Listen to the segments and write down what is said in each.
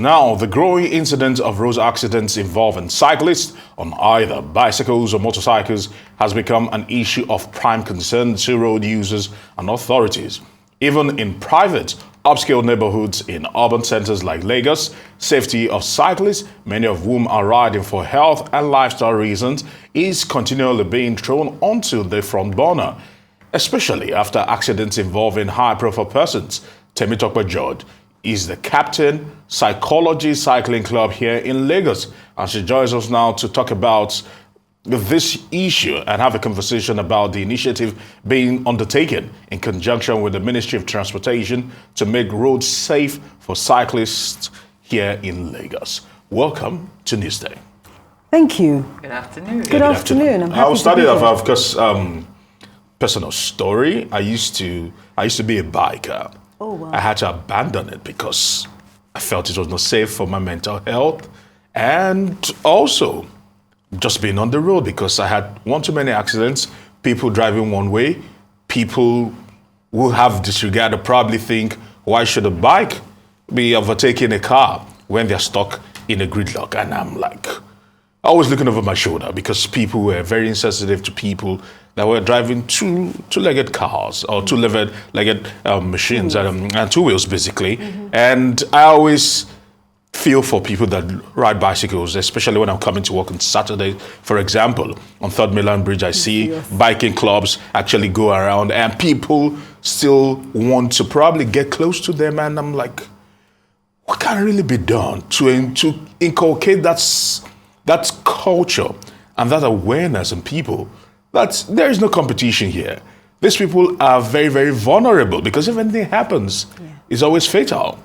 Now, the growing incidence of road accidents involving cyclists on either bicycles or motorcycles has become an issue of prime concern to road users and authorities. Even in private, upscale neighborhoods in urban centers like Lagos, safety of cyclists, many of whom are riding for health and lifestyle reasons, is continually being thrown onto the front burner, especially after accidents involving high-profile persons. Temitope George is the captain, Psychology Cycling Club here in Lagos, and she joins us now to talk about this issue and have a conversation about the initiative being undertaken in conjunction with the Ministry of Transportation to make roads safe for cyclists here in Lagos. Welcome to Newsday. Thank you. Good afternoon. Good afternoon. I'm happy I'll start to it be off, here. of course, personal story. I used to be a biker. Oh, wow. I had to abandon it because I felt it was not safe for my mental health, and also just being on the road because I had one too many accidents, people driving one way, people who have disregarded probably think, why should a bike be overtaking a car when they're stuck in a gridlock? And I'm like, always looking over my shoulder because people were very insensitive to people that were driving two-legged cars or two-legged machines and two wheels basically. And I always feel for people that ride bicycles, especially when I'm coming to work on Saturday. For example, on 3rd Mainland Bridge, I see biking clubs actually go around and people still want to probably get close to them. And I'm like, what can really be done to inculcate that culture and that awareness in people that there is no competition here? These people are very, very vulnerable because if anything happens, it's always fatal.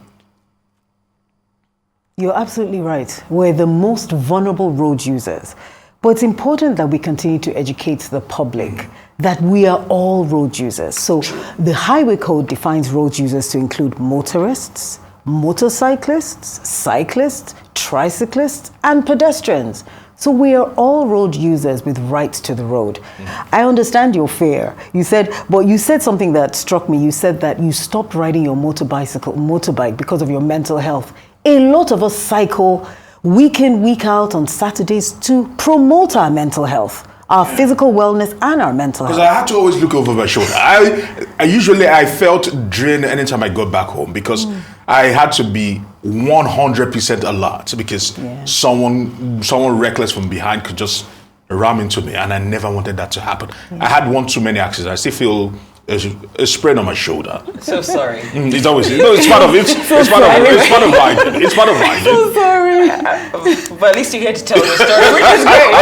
You're absolutely right. We're the most vulnerable road users. But it's important that we continue to educate the public that we are all road users. So the Highway Code defines road users to include motorists, motorcyclists, cyclists, tricyclists, and pedestrians. So we are all road users with rights to the road. I understand your fear. You said something that struck me. You said that you stopped riding your motorbike because of your mental health. A lot of us cycle week in, week out on Saturdays to promote our mental health, our physical wellness and our mental health. Because I had to always look over my shoulder. I felt drained anytime I got back home because I had to be 100% alert because someone reckless from behind could just ram into me, and I never wanted that to happen. I had one too many accidents. I still feel a sprain on my shoulder. So sorry. It's always it's part of riding. It's part of riding. So sorry. But at least you're here to tell the story, which is great.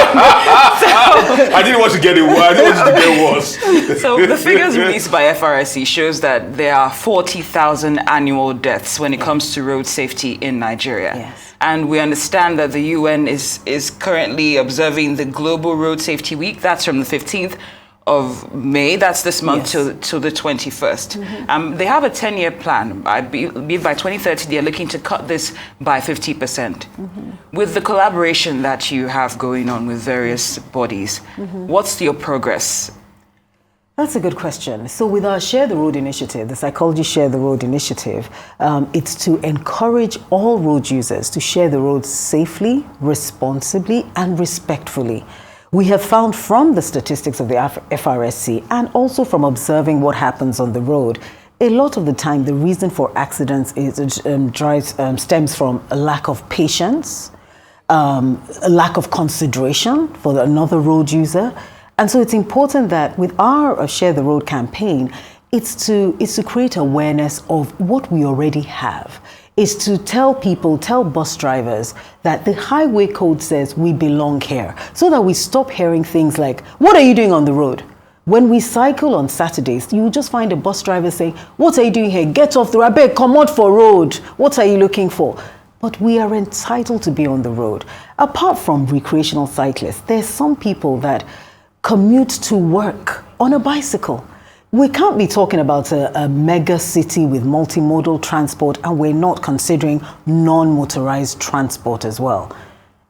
I didn't want to get it worse. I didn't want to get worse. So the figures released by FRSC shows that there are 40,000 annual deaths when it comes to road safety in Nigeria. Yes. And we understand that the UN is currently observing the Global Road Safety Week. That's from the 15th of May, that's this month, to the 21st. They have a 10-year plan. I believe by 2030 they're looking to cut this by 50%. With the collaboration that you have going on with various bodies, what's your progress? That's a good question. So with our Share the Road initiative, the Psychology Share the Road initiative, it's to encourage all road users to share the road safely, responsibly, and respectfully. We have found from the statistics of the FRSC and also from observing what happens on the road, a lot of the time the reason for accidents stems from a lack of patience, a lack of consideration for another road user. And so it's important that with our Share the Road campaign, it's to create awareness of what we already have. Is to tell bus drivers that the Highway Code says we belong here, so that we stop hearing things like, what are you doing on the road? When we cycle on Saturdays, you will just find a bus driver saying, what are you doing here? Get off the road, beg, come out for road. What are you looking for? But we are entitled to be on the road. Apart from recreational cyclists, there's some people that commute to work on a bicycle. We can't be talking about a mega city with multimodal transport and we're not considering non-motorized transport as well,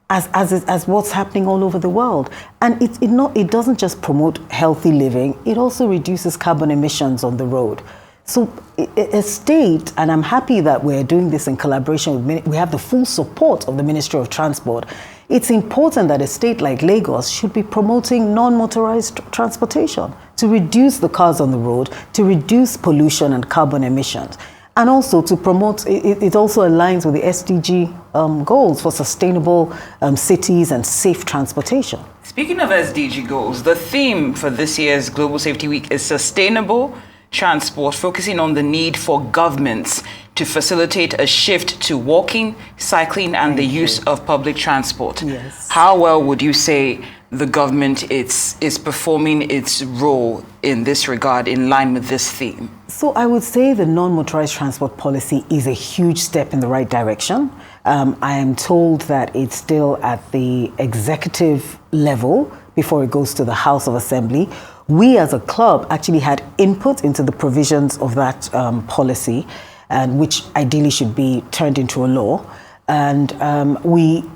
as what's happening all over the world. And it doesn't just promote healthy living, it also reduces carbon emissions on the road. So a state, and I'm happy that we're doing this in collaboration with, we have the full support of the Ministry of Transport. It's important that a state like Lagos should be promoting non-motorized transportation to reduce the cars on the road, to reduce pollution and carbon emissions. And also to promote, it also aligns with the SDG goals for sustainable cities and safe transportation. Speaking of SDG goals, the theme for this year's Global Safety Week is sustainable transport, focusing on the need for governments to facilitate a shift to walking, cycling, and the use of public transport. Yes. How well would you say the government is performing its role in this regard in line with this theme? So I would say the non-motorized transport policy is a huge step in the right direction. I am told that it's still at the executive level before it goes to the House of Assembly. We as a club actually had input into the provisions of that policy, and which ideally should be turned into a law. And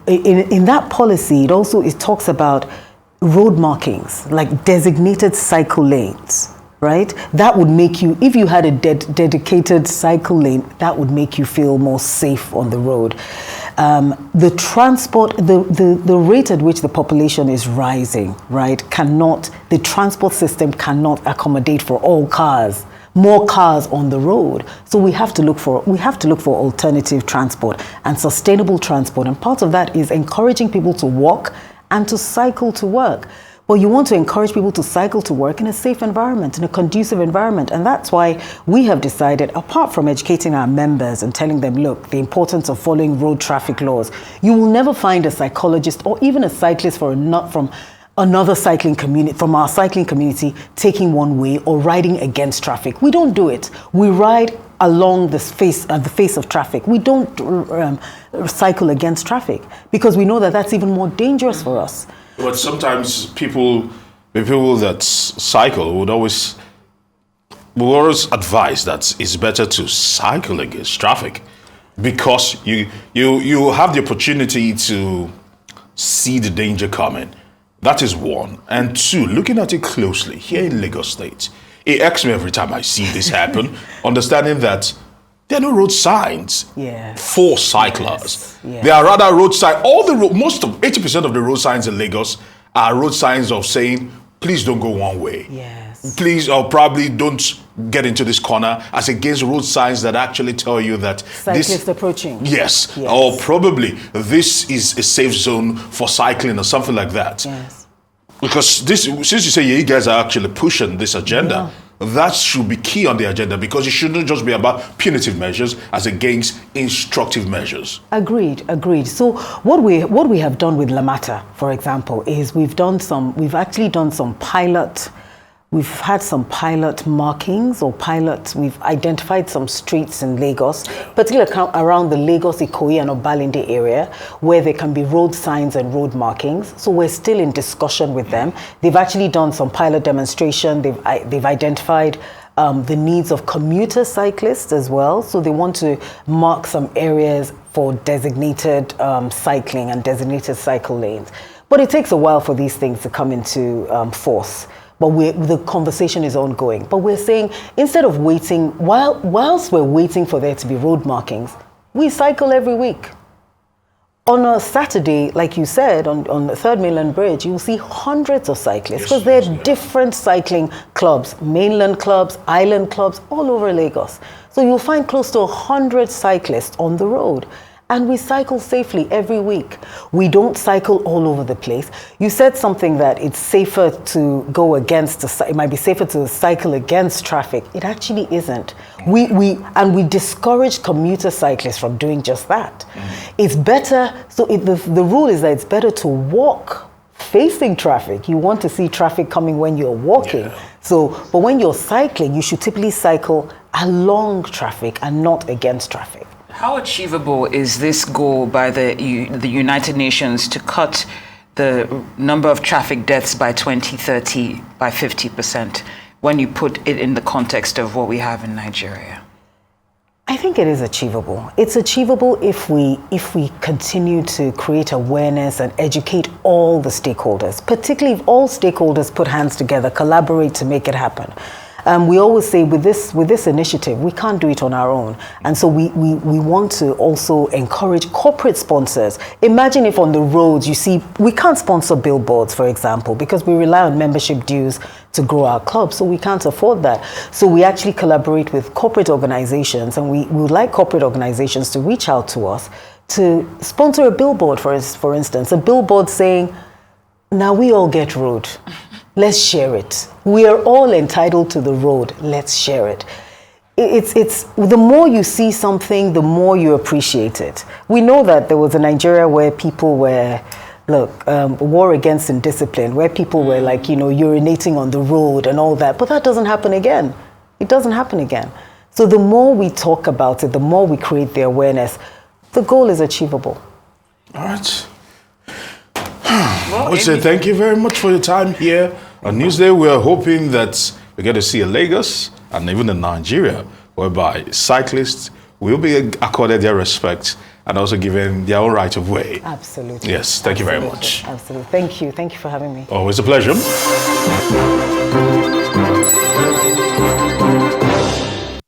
in that policy, it talks about road markings, like designated cycle lanes, right? That would make you, if you had a dedicated cycle lane, that would make you feel more safe on the road. The transport, the rate at which the population is rising, right, the transport system cannot accommodate for all cars, more cars on the road. So we have to look for alternative transport and sustainable transport. And part of that is encouraging people to walk and to cycle to work. But you want to encourage people to cycle to work in a safe environment, in a conducive environment. And that's why we have decided, apart from educating our members and telling them, look, the importance of following road traffic laws, you will never find a psychologist or even a cyclist from another cycling community, from our cycling community, taking one way or riding against traffic. We don't do it. We ride along the face of traffic. We don't cycle against traffic because we know that that's even more dangerous for us. But sometimes people that cycle would always advise that it's better to cycle against traffic because you have the opportunity to see the danger coming. That is one. And two, looking at it closely, here in Lagos State, it irks me every time I see this happen, understanding that there are no road signs for cyclists. Yes. There are rather road signs. 80% of the road signs in Lagos are road signs of saying, please don't go one way. Yes. Please, or probably don't get into this corner, as against road signs that actually tell you that cyclist approaching. Yes. Or probably this is a safe zone for cycling or something like that. Yes. Because since you say you guys are actually pushing this agenda, that should be key on the agenda because it shouldn't just be about punitive measures as against instructive measures. Agreed. So what we have done with Lamata, for example, is we've actually done some pilot. We've had some pilot markings we've identified some streets in Lagos, particularly around the Lagos, Ikoyi and Obalende area, where there can be road signs and road markings. So we're still in discussion with them. They've actually done some pilot demonstration. They've identified the needs of commuter cyclists as well. So they want to mark some areas for designated cycling and designated cycle lanes. But it takes a while for these things to come into force. But the conversation is ongoing. But we're saying, instead of waiting, whilst we're waiting for there to be road markings, we cycle every week. On a Saturday, like you said, on the Third Mainland Bridge, you'll see hundreds of cyclists because there are different cycling clubs, mainland clubs, island clubs, all over Lagos. So you'll find close to 100 cyclists on the road. And we cycle safely every week. We don't cycle all over the place. You said something that it's safer to go against, it might be safer to cycle against traffic. It actually isn't. We discourage commuter cyclists from doing just that. It's better, the rule is that it's better to walk facing traffic. You want to see traffic coming when you're walking. But when you're cycling, you should typically cycle along traffic and not against traffic. How achievable is this goal by the United Nations to cut the number of traffic deaths by 2030 by 50% when you put it in the context of what we have in Nigeria? I think it is achievable. It's achievable if we continue to create awareness and educate all the stakeholders, particularly if all stakeholders put hands together, collaborate to make it happen. we always say with this initiative, we can't do it on our own. And so we want to also encourage corporate sponsors. Imagine if on the roads you see, we can't sponsor billboards, for example, because we rely on membership dues to grow our club, so we can't afford that. So we actually collaborate with corporate organizations, and we would like corporate organizations to reach out to us to sponsor a billboard, for instance, a billboard saying, now we all get road, let's share it. We are all entitled to the road, let's share it. It's the more you see something, the more you appreciate it. We know that there was a Nigeria where people were, war against indiscipline, where people were like, urinating on the road and all that. But that doesn't happen again. It doesn't happen again. So the more we talk about it, the more we create the awareness, the goal is achievable. All right. I would say thank you very much for your time here on Newsday. We are hoping that we get to see a Lagos and even in Nigeria, whereby cyclists will be accorded their respect and also given their own right of way. Absolutely. Yes, thank you very much. Absolutely. Thank you. Thank you for having me. Always a pleasure.